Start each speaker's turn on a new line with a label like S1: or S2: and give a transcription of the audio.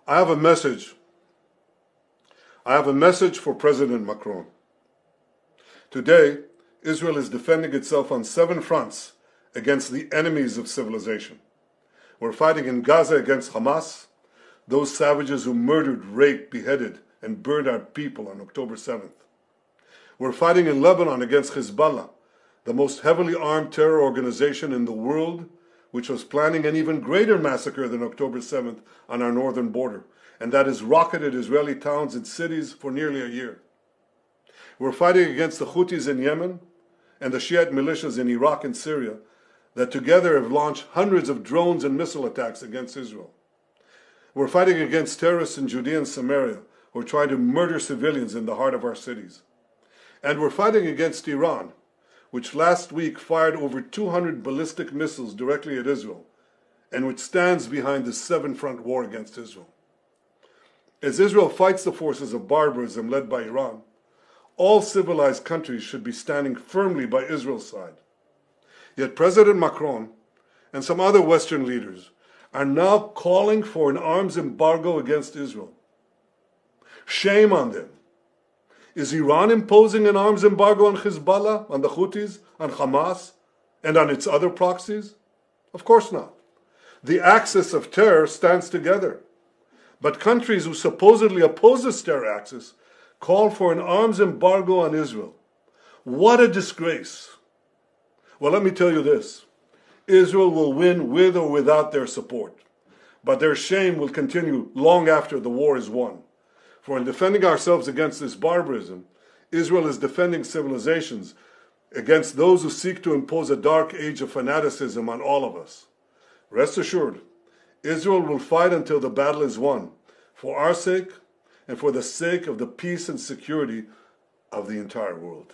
S1: I have a message. I have a message for President Macron. Today, Israel is defending itself on 7 fronts against the enemies of civilization. We're fighting in Gaza against Hamas, those savages who murdered, raped, beheaded, and burned our people on October 7th. We're fighting in Lebanon against Hezbollah, the most heavily armed terror organization in the world, which was planning an even greater massacre than October 7th on our northern border, and that has rocketed Israeli towns and cities for nearly a year. We're fighting against the Houthis in Yemen and the Shiite militias in Iraq and Syria that together have launched hundreds of drones and missile attacks against Israel. We're fighting against terrorists in Judea and Samaria who are trying to murder civilians in the heart of our cities. And we're fighting against Iran, which last week fired over 200 ballistic missiles directly at Israel, and which stands behind the 7-front war against Israel. As Israel fights the forces of barbarism led by Iran, all civilized countries should be standing firmly by Israel's side. Yet President Macron and some other Western leaders are now calling for an arms embargo against Israel. Shame on them. Is Iran imposing an arms embargo on Hezbollah, on the Houthis, on Hamas, and on its other proxies? Of course not. The axis of terror stands together. But countries who supposedly oppose this terror axis call for an arms embargo on Israel. What a disgrace. Well, let me tell you this. Israel will win with or without their support. But their shame will continue long after the war is won. For in defending ourselves against this barbarism, Israel is defending civilizations against those who seek to impose a dark age of fanaticism on all of us. Rest assured, Israel will fight until the battle is won, for our sake and for the sake of the peace and security of the entire world.